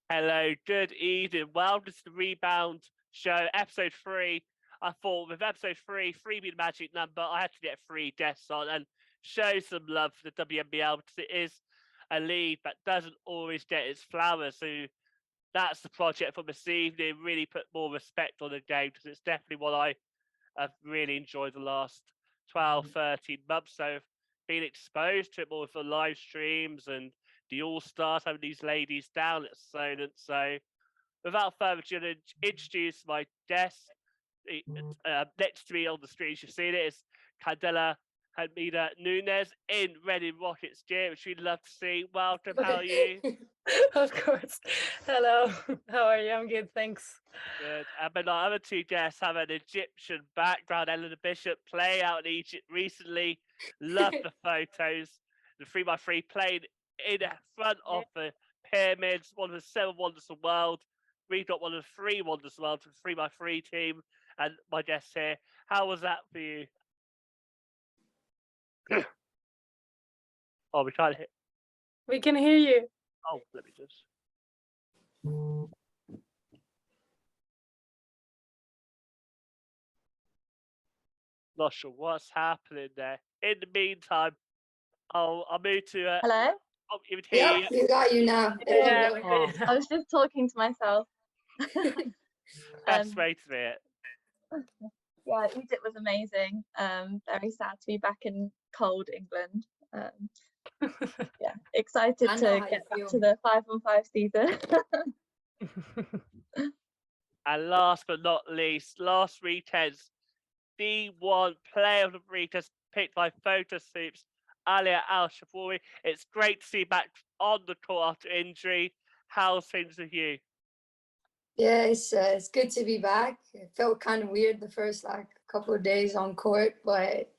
Hello, good evening. Welcome to the Rebound show, episode 3. I thought with episode 3 being the magic number, I had to get 3 guests on and show some love for the WNBL because it is a league that doesn't always get its flowers. So that's the project for this evening. Really put more respect on the game because it's definitely what I have really enjoyed the last 12, 13 months. So being exposed to it more for live streams and the All-Stars, having these ladies down at Solent. So without further ado, I'm going to introduce my guest. Next to me on the screen, you've seen it, is Candela Hermida-Nuñez in Reading Rockets gear, which we'd love to see. Welcome, how are you? Of course. Hello, how are you? I'm good, thanks. Good. But our other 2 guests have an Egyptian background. Eleanor Bishop playing out in Egypt recently. Love the photos. The 3x3 playing in front of the pyramids, one of the 7 wonders of the world. We've got one of the 3 wonders of the world for the 3x3 team. And my guest here, how was that for you? Oh, we can't hear. We can hear you. Oh, let me just. Not sure what's happening there. In the meantime, I'll move to. Hello? Oh, you can hear you. We got you now. Yeah, Oh. I was just talking to myself. Best way to do it. Yeah, Egypt was amazing. Very sad to be back in cold England. Yeah, excited to get back to the 5-on-5 season. And last but not least, last weekend's D1 Player of the Week is picked by Photo Soups, Alia El Shabrawy. It's great to see you back on the court after injury. How's things with you? Yeah, it's good to be back. It felt kind of weird the first couple of days on court, but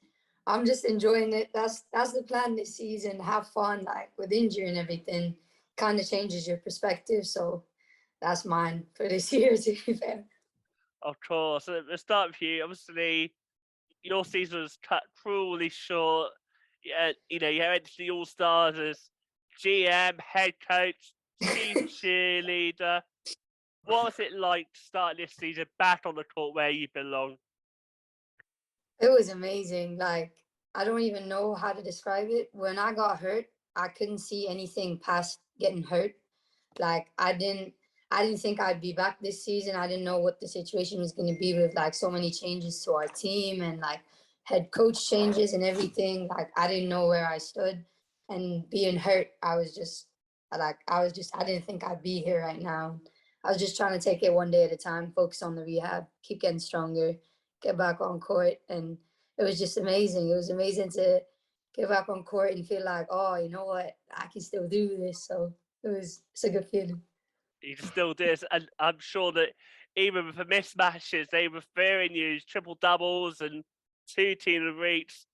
I'm just enjoying it. That's the plan this season. Have fun, with injury and everything. Kind of changes your perspective. So that's mine for this year, to be fair. Of course. Let's start with you. Obviously, your season was cut cruelly short. Yeah, you went to the All-Stars as GM, head coach, team cheerleader. What was it like to start this season back on the court where you belong? It was amazing. I don't even know how to describe it. When I got hurt, I couldn't see anything past getting hurt. I didn't think I'd be back this season. I didn't know what the situation was going to be with so many changes to our team and head coach changes and everything. I didn't know where I stood, and being hurt, I didn't think I'd be here right now. I was just trying to take it one day at a time, focus on the rehab, keep getting stronger, get back on court. And it was just amazing. It was amazing to get back on court and feel oh, you know what, I can still do this. So it's a good feeling. You still did, and I'm sure that even with the mismatches, they were fearing you, triple doubles and 2 team of the weeks.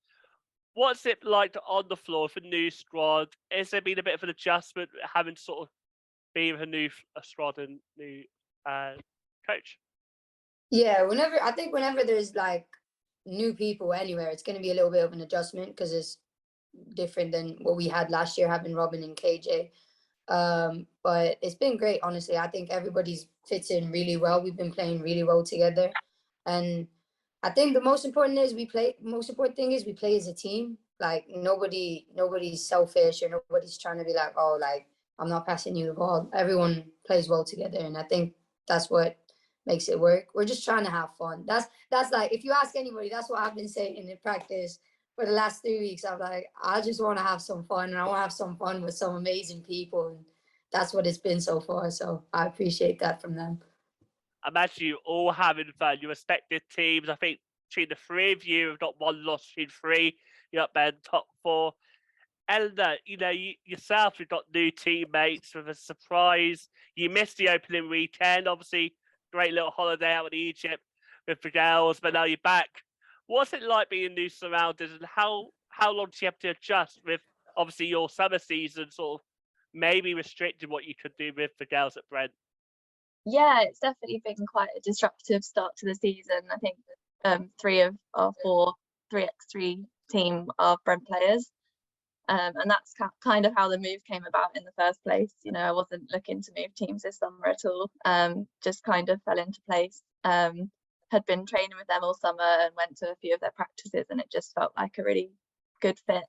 What's it like on the floor for a new squad? Has there been a bit of an adjustment having to sort of be with a new squad and new coach? Yeah, whenever there's new people anywhere, it's going to be a little bit of an adjustment because it's different than what we had last year having Robin and KJ. But it's been great, honestly. I think everybody's fits in really well. We've been playing really well together, and I think the most important thing is we play as a team. Nobody's selfish or nobody's trying to be I'm not passing you the ball. Everyone plays well together, and I think that's what makes it work. We're just trying to have fun. That's if you ask anybody, that's what I've been saying in practice for the last 3 weeks. I'm I just want to have some fun, and I want to have some fun with some amazing people, and that's what it's been so far. So I appreciate that from them. I imagine you all having fun. Your respective teams. I think between the 3 of you have got 1 loss between 3. You're up there in the top 4. Eleanor, you yourself, you've got new teammates with a surprise. You missed the opening weekend. Obviously, great little holiday out in Egypt with the girls, but now you're back. What's it like being in new surroundings, and how long do you have to adjust with obviously your summer season sort of maybe restricting what you could do with the girls at Brent? Yeah, it's definitely been quite a disruptive start to the season. I think 3 of our 4 3x3 team are Brent players. And that's kind of how the move came about in the first place. You know, I wasn't looking to move teams this summer at all. Just kind of fell into place. Had been training with them all summer and went to a few of their practices, and it just felt like a really good fit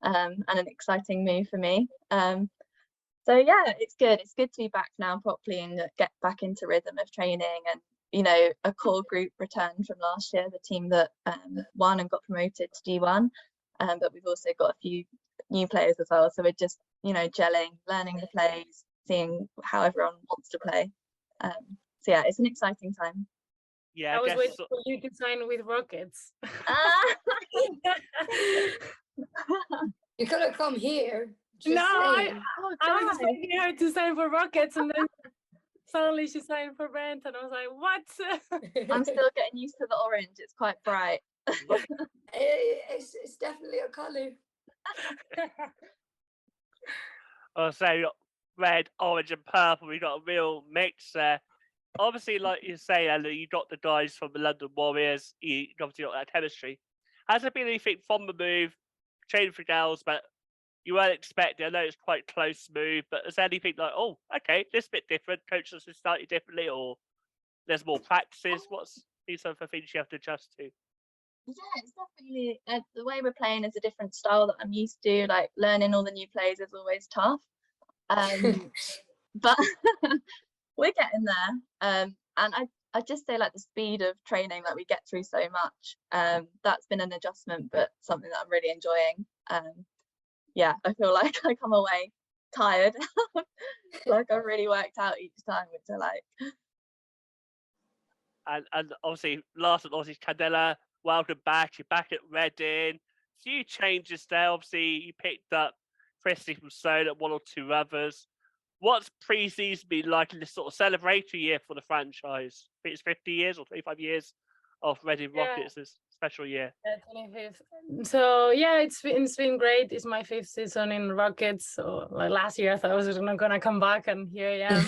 and an exciting move for me. So yeah, it's good. It's good to be back now properly and get back into rhythm of training. And you know, a core group returned from last year, the team that won and got promoted to D1. But we've also got a few new players as well. So we're just, you know, gelling, learning the plays, seeing how everyone wants to play. So yeah, it's an exciting time. Yeah, I was waiting for you to sign with Rockets. You could have come here. No, I was was expecting her to sign for Rockets, and then suddenly she signed for Brent, and I was like, what? I'm still getting used to the orange. It's quite bright. It's definitely a colour. I'll say red, orange, and purple. We got a real mix there. Obviously, like you say, Ella, you got the guys from the London Warriors. You obviously got that chemistry. Has there been anything from the move, training for girls, but you weren't expecting? I know it's quite close move, but is there anything like, oh, okay, this bit different, coaches is slightly differently, or there's more practices? What's these other things you have to adjust to? Yeah, it's definitely the way we're playing is a different style that I'm used to. Like learning all the new plays is always tough, but we're getting there. And I just say like the speed of training that we get through so much. That's been an adjustment, but something that I'm really enjoying. Yeah, I feel like I come away tired, like I really worked out each time, which I like. And obviously, last but not least, Candela, welcome back. You're back at Reading. Few changes there. Obviously, you picked up Christy from Stone and one or two others. What's pre-season been like in this sort of celebratory year for the franchise? I think it's 50 years or 25 years of Reading Rockets this special year. Yeah, 25th. So yeah, it's been great. It's my 5th season in Rockets. So like last year I thought I was not gonna come back, and here I am.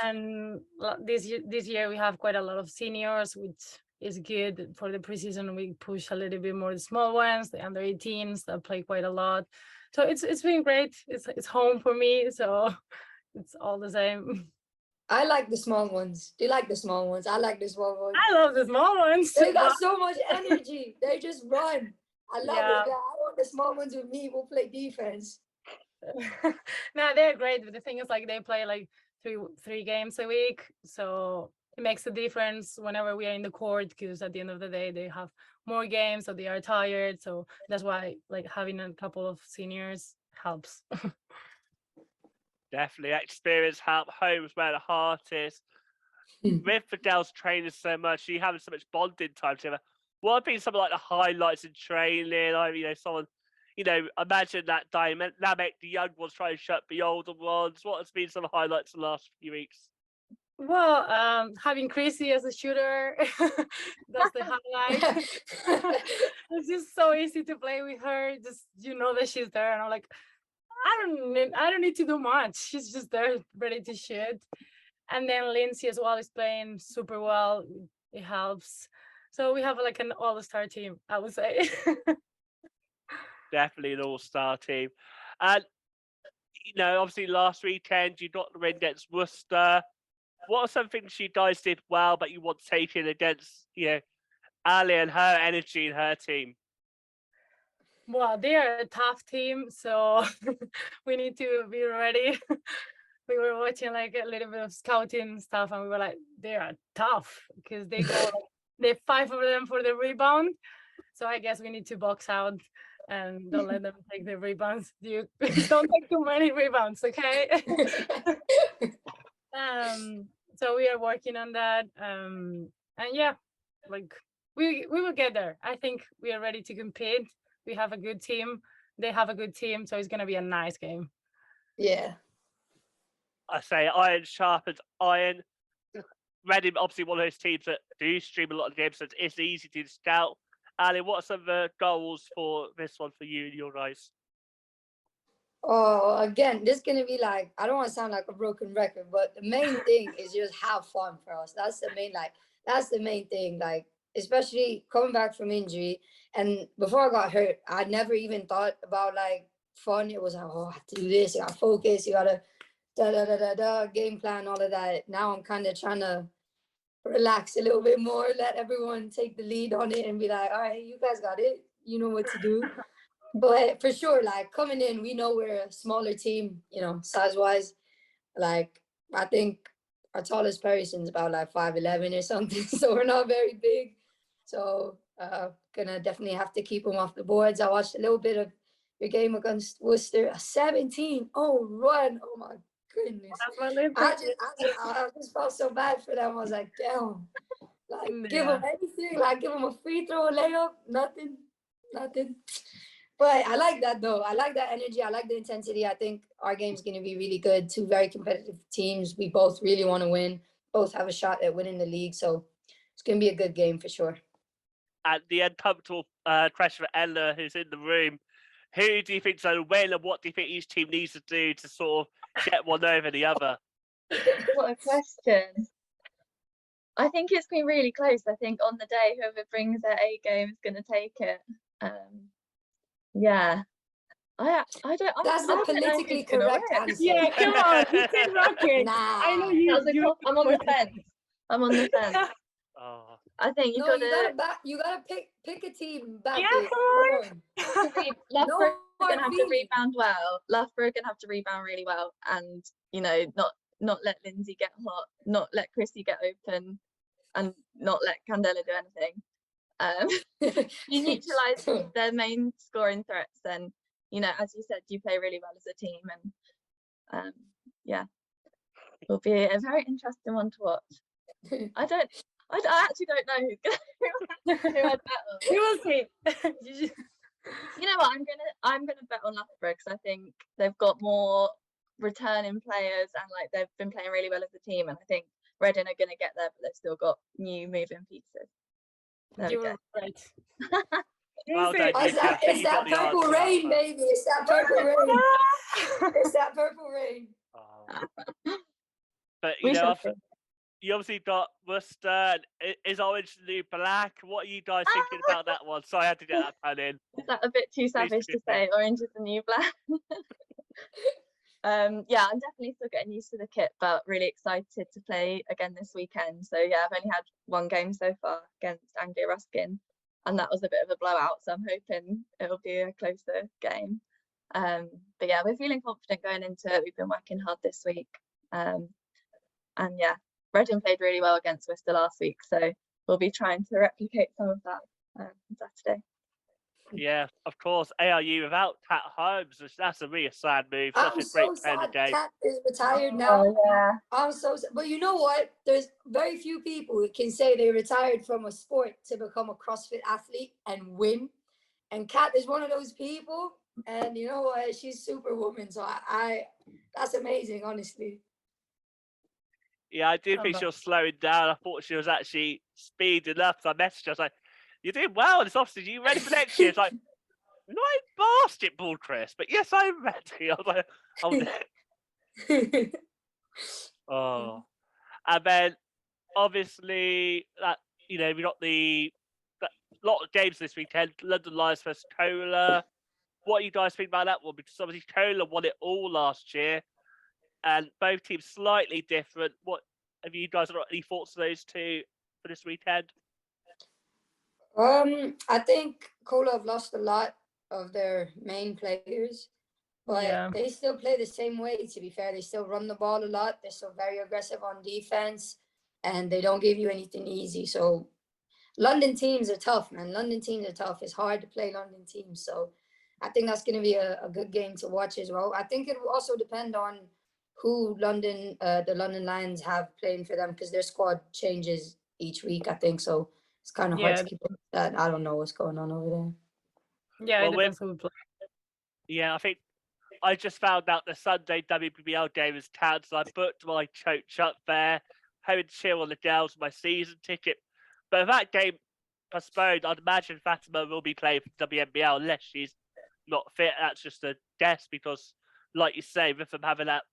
And this year we have quite a lot of seniors, which is good for the preseason. We push a little bit more the small ones, the under 18s that play quite a lot. So it's been great. It's home for me, so it's all the same. I like the small ones. Do you like the small ones? I like the small ones. I love the small ones. They got so much energy. They just run. I love it. I want the small ones with me. We'll play defense. No, they're great. But the thing is, like, they play like three games a week, so it makes a difference whenever we are in the court, because at the end of the day they have more games, so they are tired. So that's why like having a couple of seniors helps. Definitely, experience help. Home is where the heart is. With Fidel's training so much, you having so much bonding time together. What have been some of like the highlights in training? I mean, you know, someone, you know, imagine that dynamic, the young ones trying to shut the older ones. What has been some highlights in the last few weeks? Well, having Chrissy as a shooter, that's the highlight. It's just so easy to play with her. Just, you know that she's there, and I'm like, I don't need to do much. She's just there, ready to shoot. And then Lindsay as well is playing super well. It helps. So we have like an all-star team, I would say. Definitely an all-star team. And, you know, obviously last weekend you got the win against Worcester. What are some things you guys did well, but you want to take in against, you know, Ali and her energy and her team? Well, they are a tough team, so we need to be ready. We were watching like a little bit of scouting stuff, and we were like, they are tough because they go, they 5 of them for the rebound. So I guess we need to box out and don't let them take the rebounds. You don't take too many rebounds, okay? So we are working on that. And yeah, like we will get there. I think we are ready to compete. We have a good team. They have a good team, so it's gonna be a nice game. Yeah. I say iron sharpens iron. Reading, obviously one of those teams that do stream a lot of games, so it's easy to scout. Ali, what are some of the goals for this one for you and your guys? Oh, again, this is gonna be like, I don't want to sound like a broken record, but the main thing is just have fun for us. That's the main thing. Like, especially coming back from injury, and before I got hurt, I never even thought about like fun. It was like, oh, I have to do this. You got to focus. You got to game plan, all of that. Now I'm kind of trying to relax a little bit more, let everyone take the lead on it and be like, all right, you guys got it. You know what to do. But for sure, like coming in, we know we're a smaller team, you know, size-wise. Like, I think our tallest person's about like 5'11" or something. So we're not very big. So gonna definitely have to keep them off the boards. I watched a little bit of your game against Worcester. 17. Oh, run. Oh my goodness. I just felt so bad for them. I was like, damn. Like, give them anything. Like, give them a free throw, a layup. Nothing. But I like that, though. I like that energy. I like the intensity. I think our game's going to be really good. Two very competitive teams. We both really want to win. Both have a shot at winning the league. So it's going to be a good game for sure. And the uncomfortable question for Ella, who's in the room, who do you think's going to win, and what do you think each team needs to do to sort of get one over the other? What a question. I think it's been really close. I think on the day, whoever brings their A game is going to take it. Yeah. I don't. That's the politically correct answer. Yeah, come on. You said Rockets. Nah. I know you. I'm on the fence. I'm on the fence. Oh. I think You gotta pick a team back. Yeah, come on. Loughborough are gonna have to rebound well. Loughborough are gonna have to rebound really well, and you know, not let Lindsay get hot, not let Chrissy get open, and not let Candela do anything. You neutralize their main scoring threats, then you know, as you said, you play really well as a team, and yeah, it'll be a very interesting one to watch. I actually don't know who I'd bet on. You will see. You know what? I'm gonna bet on Loughborough because I think they've got more returning players and like they've been playing really well as a team, and I think Reading are gonna get there, but they've still got new moving pieces. There we go. Right. Well done, it's that purple rain, baby. It's that purple rain. It's that purple rain. Oh. But you obviously got Worcester. Is orange the new black? What are you guys thinking about that one? Sorry, I had to get that pun in. Is that a bit too savage to say? Orange is the new black. Yeah, I'm definitely still getting used to the kit, but really excited to play again this weekend. So yeah, I've only had one game so far against Anglia Ruskin, and that was a bit of a blowout. So I'm hoping it'll be a closer game. But yeah, we're feeling confident going into it. We've been working hard this week, and yeah. Reading played really well against Worcester last week, so we'll be trying to replicate some of that on Saturday. Yeah, of course. ARU without Kat Holmes, that's a really sad move. I'm Such a great so sad game. Kat is retired now. Oh, yeah. I'm so sad. But you know what? There's very few people who can say they retired from a sport to become a CrossFit athlete and win. And Kat is one of those people. And you know what? She's superwoman. So I that's amazing, honestly. Yeah, I did think she was slowing down. I thought she was actually speeding up. So I messaged her. I was like, "You're doing well in this office. Are you ready for next year?" It's like, "Not in basketball, Chris, but yes, I'm ready." I was like, "Oh." And then obviously that we got a lot of games this weekend. London Lions versus Cola. What do you guys think about that one? Because obviously Cola won it all last year. And both teams slightly different. What have you guys got any thoughts on those two for this weekend? I think Cola have lost a lot of their main players, but they still play the same way. To be fair, they still run the ball a lot. They're still very aggressive on defense, and they don't give you anything easy. So London teams are tough, man. London teams are tough. It's hard to play London teams. So I think that's going to be a good game to watch as well. I think it will also depend on who the London Lions have playing for them, because their squad changes each week, I think. So it's kind of hard to keep up with that. I don't know what's going on over there. Yeah, well, it depends who we play. Yeah, I think I just found out the Sunday WBBL game is cancelled. I booked my coach up there, having to chill on the girls, my season ticket. But if that game postponed, I'd imagine Fatima will be playing for WNBL unless she's not fit. That's just a guess because, like you say, with them having that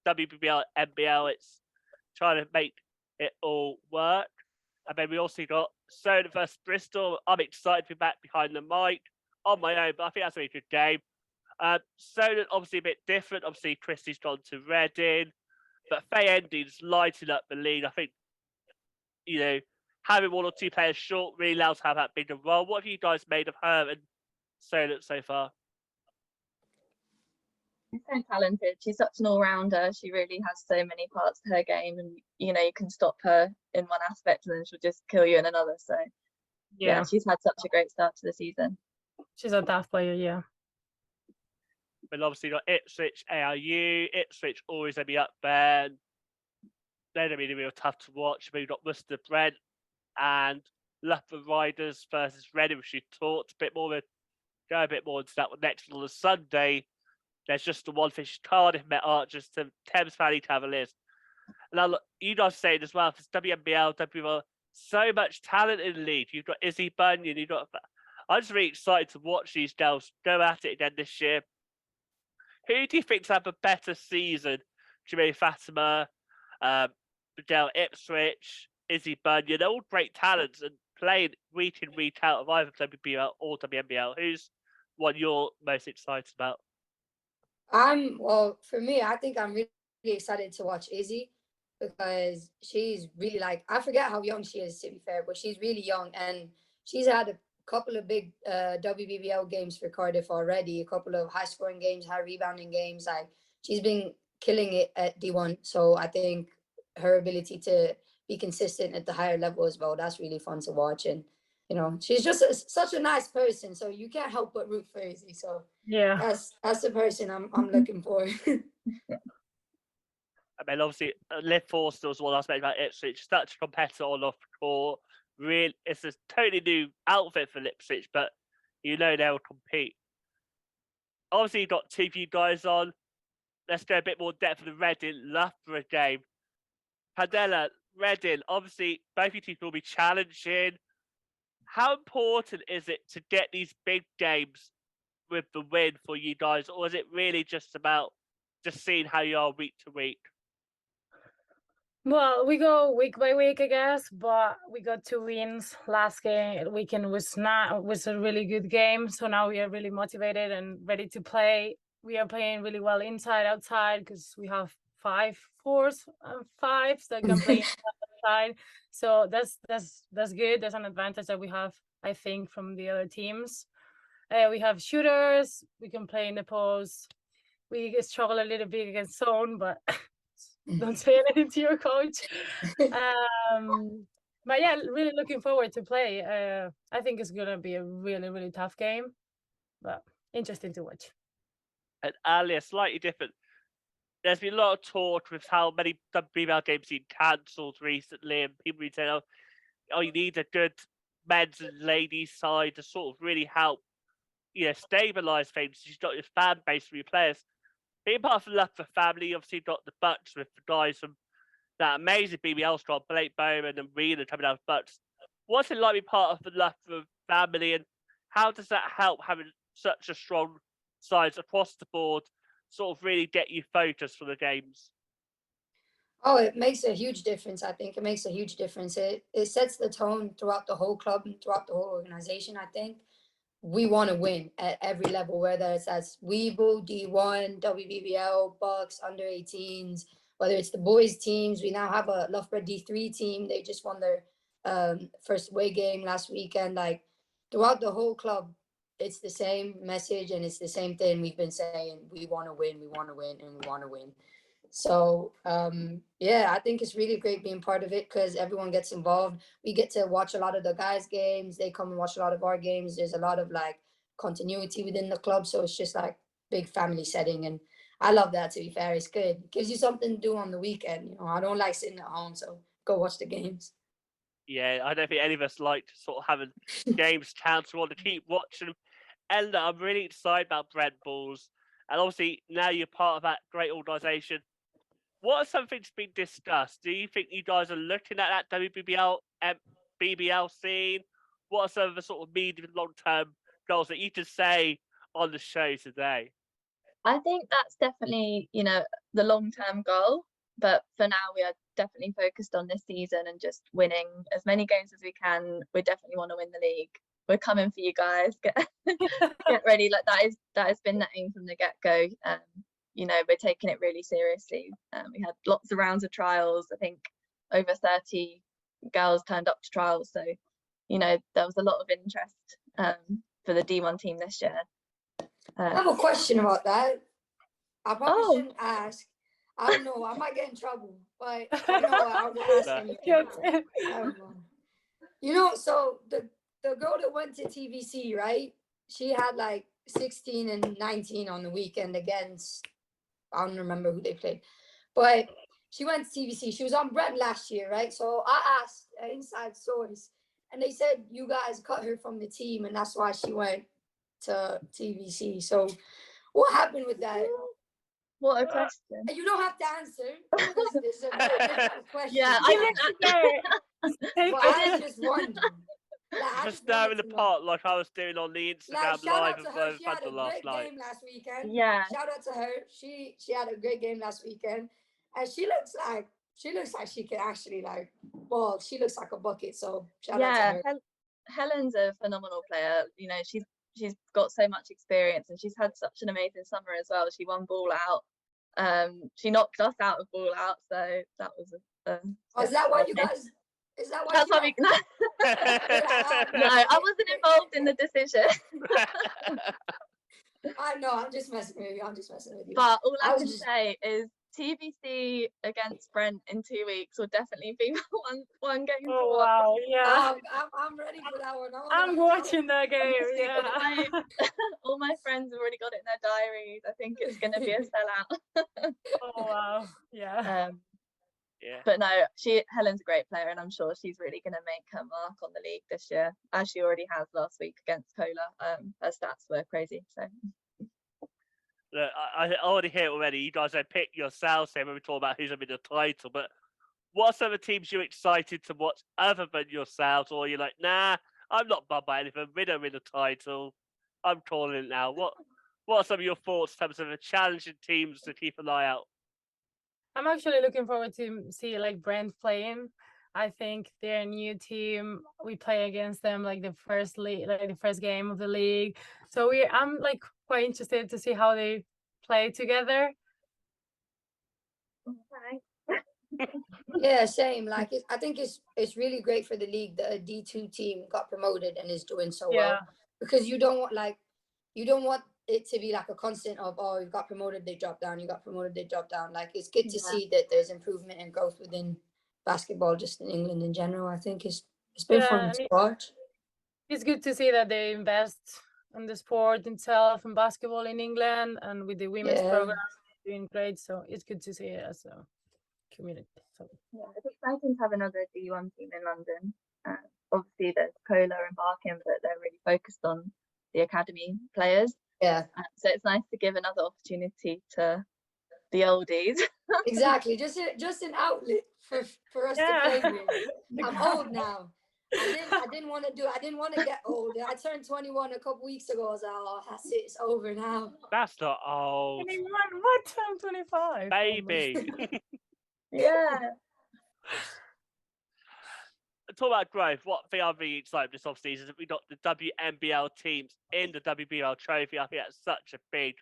WBBL, NBL, it's trying to make it all work. And then we also got Soda versus Bristol. I'm excited to be back behind the mic on my own, but I think that's a really good game. Solent obviously a bit different. Obviously, Christie's gone to Reading, but Faye Ending's lighting up the league. I think, you know, having one or two players short really allows her to have that bigger role. What have you guys made of her and Solent so far? She's so talented. She's such an all-rounder. She really has so many parts to her game, and you can stop her in one aspect and then she'll just kill you in another. So yeah, she's had such a great start to the season. She's a tough player, yeah. But obviously, you've got Ipswich, ARU. Ipswich always going to be up there. They're going to be real tough to watch. But you've got Worcester, Brent, and Loughborough Riders versus Reading, which you talked a bit more. Go a bit more into that one next on the Sunday. There's just the one fish. Cardiff met Archers to Thames Valley Cavaliers. And now, look, you guys saying as well, for WNBL, WBL, so much talent in the league. You've got Izzy Bunyan. You've got. I'm just really excited to watch these girls go at it again this year. Who do you think's have a better season? Jermaine Fatima, Miguel Ipswich, Izzy Bunyan. They're all great talents and playing week in, week out of either WBL or WNBL. Who's one you're most excited about? Well, for me, I think I'm really excited to watch Izzy because she's really I forget how young she is, to be fair, but she's really young and she's had a couple of big WBBL games for Cardiff already, a couple of high scoring games, high rebounding games. She's been killing it at D1. So I think her ability to be consistent at the higher level as well, that's really fun to watch. And she's just such a nice person, so you can't help but root for Izzy. So yeah, that's the person I'm looking for. I mean, obviously, Liv Forster was one I was mentioning about Ipswich. Such a competitor on off the court. Really, it's a totally new outfit for Ipswich, but they'll compete. Obviously, you've got two of you guys on. Let's go a bit more depth of the Reading Loughborough game. Candela, Reading, obviously, both of you will be challenging. How important is it to get these big games with the win for you guys, or is it really just about just seeing how you are week to week? Well, we go week by week, I guess, but we got 2 wins. Last weekend was a really good game, so now we are really motivated and ready to play. We are playing really well inside, outside, because we have 5 4s and 5s that can play inside. So that's good. That's an advantage that we have, I think, from the other teams. We have shooters. We can play in the post. We struggle a little bit against zone, but don't say anything to your coach. But yeah, really looking forward to play. I think it's gonna be a really, really tough game, but interesting to watch. And Alia, slightly different. There's been a lot of talk with how many WBL games been cancelled recently, and people been saying, "Oh, you need a good men's and ladies side to sort of really help, stabilise things. You've got your fan base for your players." Being part of the Loughborough family, obviously you've got the Bucks with the guys from that amazing BBL squad, Blake Bowman and Wheeler coming out of Bucks. What's it like being part of the Loughborough family, and how does that help having such a strong side across the board, sort of really get you focused for the games? Oh, it makes a huge difference. I think it makes a huge difference. It sets the tone throughout the whole club and throughout the whole organization. I think we want to win at every level, whether it's at Wnbl, D1, WBBL, Bucks, under 18s, whether it's the boys teams. We now have a Loughborough D3 team. They just won their first away game last weekend. Throughout the whole club, it's the same message and it's the same thing we've been saying. We want to win, we want to win, and we want to win. So yeah, I think it's really great being part of it because everyone gets involved. We get to watch a lot of the guys' games. They come and watch a lot of our games. There's a lot of continuity within the club, so it's just big family setting, and I love that. To be fair, it's good. It gives you something to do on the weekend. I don't like sitting at home, so go watch the games. Yeah, I don't think any of us like sort of having games cancelled. Want to keep watching them. And I'm really excited about Brent Bulls, and obviously now you're part of that great organisation. What are some things being discussed? Do you think you guys are looking at that WBBL BBL scene? What are some of the sort of medium long-term goals that you can say on the show today? I think that's definitely, the long-term goal. But for now, we are definitely focused on this season and just winning as many games as we can. We definitely want to win the league. we're coming for you guys. Get ready. Like that has been the aim from the get-go. You know, we're taking it really seriously. We had lots of rounds of trials. I think over 30 girls turned up to trials, so you know there was a lot of interest for the D1 team this year. I have a question about that. I probably shouldn't ask. I don't know. I might get in trouble, but I know I will ask anything. You know, so the girl that went to TVC, right? She had like 16 and 19 on the weekend against, I don't remember who they played, but she went to TVC. She was on Brent last year, right? So I asked an inside source, and they said you guys cut her from the team, and that's why she went to TVC. So what happened with that? What a question. You don't have to answer. This is a very difficult question. Yeah, I was just wondering. Like, just stir in the pot like I was doing on the Instagram live of She had a great game last weekend. Yeah. Shout out to her. She had a great game last weekend, and she looks like she can actually like ball. She looks like a bucket. So shout out to her. Helen's a phenomenal player. You know, she's got so much experience, and she's had such an amazing summer as well. She won ball out. She knocked us out of ball out, so that was is that why you guys? Is that why? That's why we. No, I wasn't involved in the decision. I know. I'm just messing with you. But all I can say is TBC against Brent in 2 weeks will definitely be one game. Oh wow! Yeah, I'm ready for that one. I'm watching that game. Yeah, all my friends have already got it in their diaries. I think it's going to be a sellout. Oh wow! Yeah. Yeah. But no, Helen's a great player, and I'm sure she's really going to make her mark on the league this year, as she already has last week against Cola. Her stats were crazy. So. Look, I already hear it already. You guys have picked yourselves here when we talk about who's going to be the title. But what are some of the teams you're excited to watch other than yourselves? Or you're like, nah, I'm not bothered by anything. We don't win the title. I'm calling it now. What are some of your thoughts in terms of the challenging teams to keep an eye out? I'm actually looking forward to see like Brent playing. I think they're a new team. We play against them like the first game of the league. So I'm like quite interested to see how they play together. Yeah, same. Like I think it's really great for the league that a D2 team got promoted and is doing so well, because you don't want it to be like a constant of, oh, you got promoted, they drop down, you got promoted, they drop down. Like it's good to see that there's improvement and growth within basketball, just in England in general. I think it's been fun to watch. It's good to see that they invest in the sport itself and basketball in England, and with the women's program doing great. So it's good to see it as a community. So it's exciting to have another D1 team in London. Obviously there's Cola embarking, but they're really focused on the academy players. Yeah. So it's nice to give another opportunity to the oldies. Exactly. Just an outlet for us to play with. I'm old now. I didn't want to get old. I turned 21 a couple weeks ago. I was like, oh, that's it. It's over now. That's not old. 21? What time? 25? Baby. Yeah. Talk about growth. What thing I'm really excited this off season is that we got the WNBL teams in the WBBL Trophy. I think that's such a big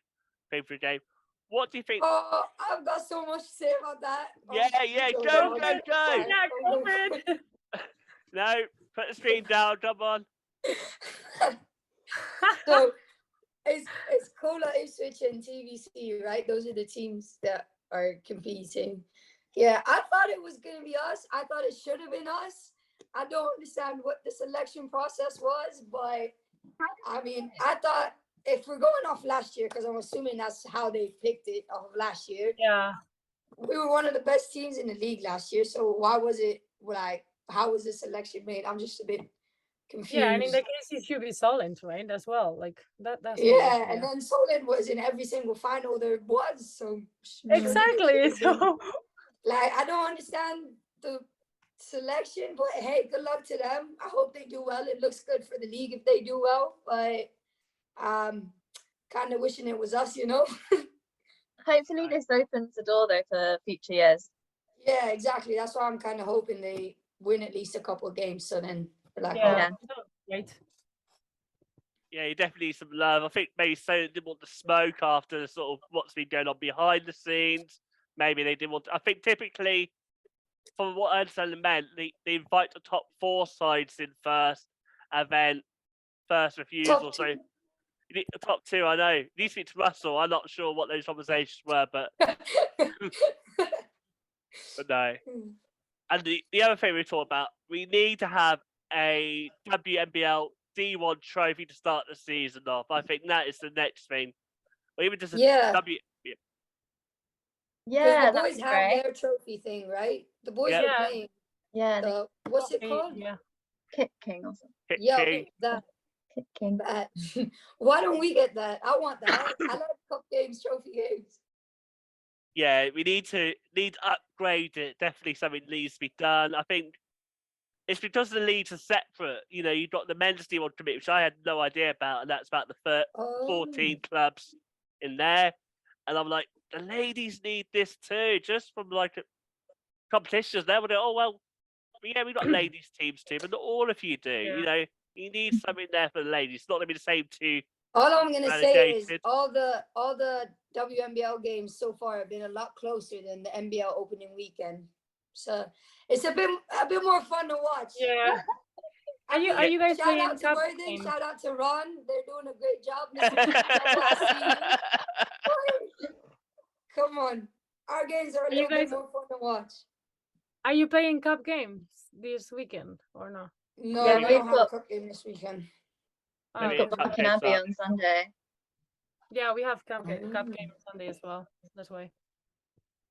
thing for the game. What do you think? Oh, I've got so much to say about that. Yeah, go. Yeah, COVID. No, put the screen down. Come on. So it's Cola, Ipswich, and TVC, right? Those are the teams that are competing. Yeah, I thought it was going to be us. I thought it should have been us. I don't understand what the selection process was, but I mean, I thought if we're going off last year, because I'm assuming that's how they picked it off of last year. Yeah. We were one of the best teams in the league last year. So why was it like, how was the selection made? I'm just a bit confused. Yeah, and in the case it should be Solent, right? As well. Like that's and then Solent was in every single final there was. So exactly. So like I don't understand the selection, but hey, good luck to them. I hope they do well. It looks good for the league if they do well, but kind of wishing it was us, you know. Hopefully this opens the door though for future years. Yeah, exactly. That's why I'm kind of hoping they win at least a couple of games, so then like, right. Yeah, you definitely need some love. I think maybe Sony didn't want the smoke after sort of what's been going on behind the scenes. Maybe they didn't want to, I think typically, from what I understand the men, they invite the top 4 sides in first, and then first refusal. So you need the top 2, I know. You need to speak to Russell. I'm not sure what those conversations were, but but no. And the other thing we talked about, we need to have a WNBL D1 trophy to start the season off. I think that is the next thing. Or even just a W. Yeah, the boys have their trophy thing, right? The boys are playing. Yeah. What's it called? Yeah. Kick King or something. King. That. Kick King. That. Why don't we get that? I want that. I like cup games, trophy games. Yeah, we need to upgrade it. Definitely something needs to be done. I think it's because the leagues are separate. You know, you've got the men's D1 committee, which I had no idea about, and that's about the 14 clubs in there. And I'm like, the ladies need this too, just from like competitions. They would go, oh well, yeah, we've got ladies teams too, but not all of you do. Yeah. You know, you need something there for the ladies. It's not going to be the same too. All I'm gonna say is all the WNBL games so far have been a lot closer than the NBL opening weekend. So it's a bit more fun to watch. Yeah. Are you guys shout playing out to cup Worthing, games? shout out to Ron. They're doing a great job. I see you. Come on. Our games are a little bit more fun to watch. Are you playing cup games this weekend or not? No, Yeah, we don't have a cup game this weekend. We've got Barking Abbey on Sunday. Yeah, we have cup game on Sunday as well. That's why.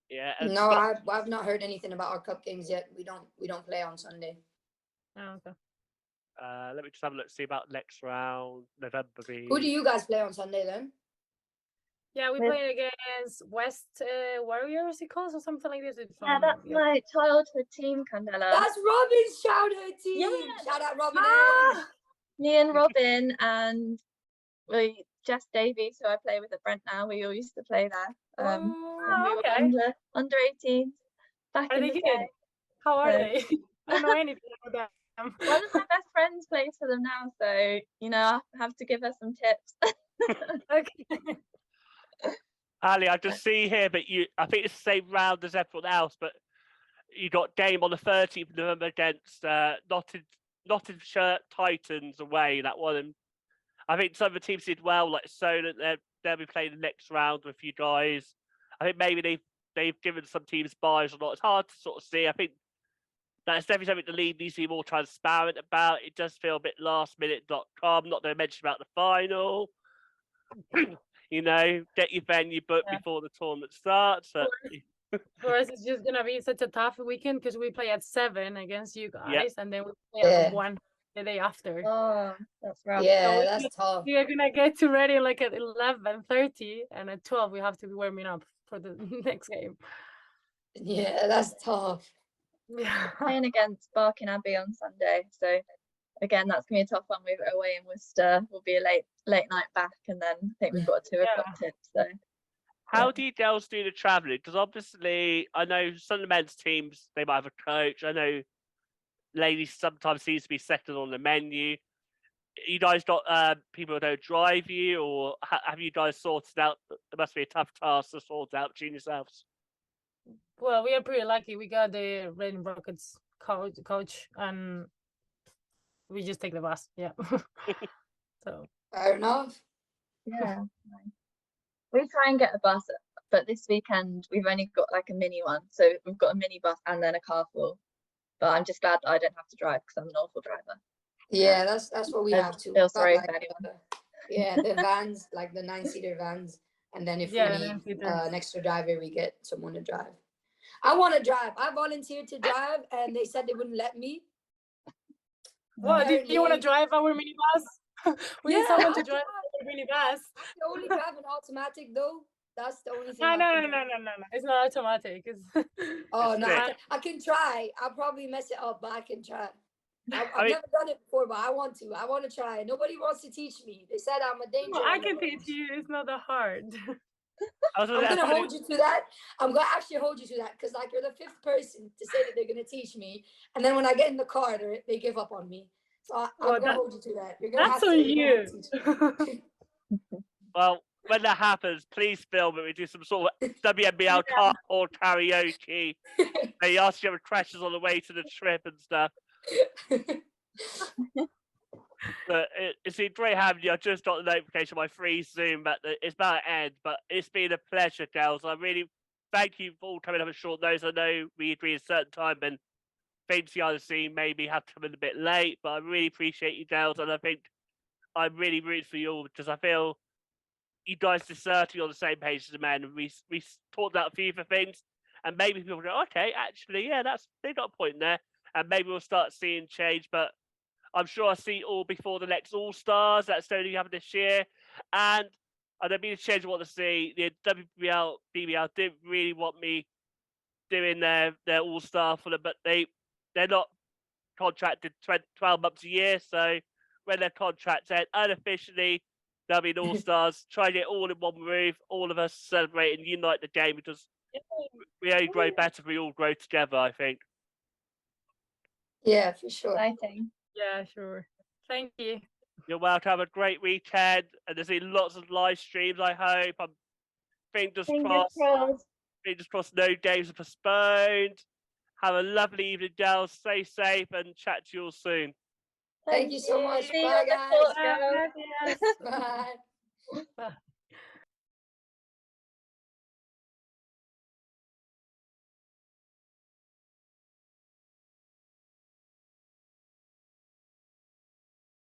Yeah. No, I've not heard anything about our cup games yet. We don't play on Sunday. Oh, okay. Let me just have a look, see about next round, November. Who do you guys play on Sunday then? Yeah, we played against West Warriors, it calls, or something like this. Yeah, that's my childhood team, Candela. That's Robin's childhood team. Yeah. Shout out Robin. Me and Robin and Jess Davies, who I play with at Brent now. We all used to play there. We were under 18 back in the day. How are they? I don't know anything about them. One of my best friends plays for them now, so I have to give her some tips. Okay. Ali, I just see here, but I think it's the same round as everyone else, but you got game on the 13th of November against Nottinghamshire Titans away. That one, and I think some of the teams did well, like Solent. They'll be playing the next round with you guys. I think maybe they've given some teams buys or not. It's hard to sort of see. I think that's definitely something the league needs to be more transparent about. It does feel a bit lastminute.com. Not to mention about the final. Get your venue booked before the tournament starts. For us, it's just gonna be such a tough weekend because we play at 7 against you guys, and then we play at 1 the day after. Oh, that's rough. Yeah, so that's tough. We are gonna get to ready like at 11:30, and at 12 we have to be warming up for the next game. Yeah, that's tough. Yeah. Playing against Barking Abbey on Sunday, so again, that's gonna be a tough one. We're away in Worcester. We'll be a late night back, and then I think we've got a 2 o'clock tip. So, how do you girls do the traveling? Because obviously, I know some of the men's teams they might have a coach. I know ladies sometimes seems to be second on the menu. You guys got people who don't drive you, or have you guys sorted out? It must be a tough task to sort out between yourselves. Well, we are pretty lucky. We got the Red Rockets coach, and we just take the bus. Yeah. So fair enough. Yeah. We try and get a bus, but this weekend we've only got like a mini one. So we've got a mini bus and then a car full. But I'm just glad I don't have to drive because I'm an awful driver. Yeah, that's what we have to. Feel sorry for anyone. Yeah, the vans, like the 9-seater vans, and then if we need an extra driver, we get someone to drive. I want to drive. I volunteered to drive, and they said they wouldn't let me. Well, do you want to drive our minibus? We need someone to drive our minibus. I can only drive an automatic though. That's the only thing. No. It's not automatic. Oh no, I can try. I'll probably mess it up, but I can try. I've never done it before, but I want to. I want to try. Nobody wants to teach me. They said I'm a danger. No, I can teach you. It's not that hard. I'm gonna hold you to that. I'm gonna actually hold you to that because like you're the 5th person to say that they're gonna teach me, and then when I get in the car, they give up on me. So I'm Well, gonna hold you to that. You're gonna have that's to. on You're gonna have you. to. Well, when that happens, please film it. We do some sort of WNBL or karaoke. They ask you questions on the way to the trip and stuff. But it's been great having you. I just got the notification on my free Zoom, but it's about to end. But it's been a pleasure, girls. I really thank you for all coming up a short notice. I know we agreed a certain time, and things the other scene maybe have to come in a bit late, but I really appreciate you, girls, and I think I'm really rooting for you all because I feel you guys deserve to be on the same page as the men. We talked about a few things, and maybe people go, okay, actually, yeah, they got a point there, and maybe we'll start seeing change. But I'm sure I'll see it all before the next All Stars that's only happening this year, and I don't mean to change what to see. The WBL, BBL didn't really want me doing their All Star for them, but they're not contracted 12 months a year, so when their contracts end, unofficially, they'll be All Stars. Try to get all in one roof, all of us celebrate and unite the game because we only grow better if we all grow together, I think. Yeah, for sure. Exciting. Yeah, sure. Thank you. You're welcome. Have a great weekend, and there's been lots of live streams, I hope. I'm fingers crossed. Fingers crossed no games are postponed. Have a lovely evening, girls. Stay safe and chat to you all soon. Thank you so much. See you Bye, on the court, guys. girls. Bye. Bye.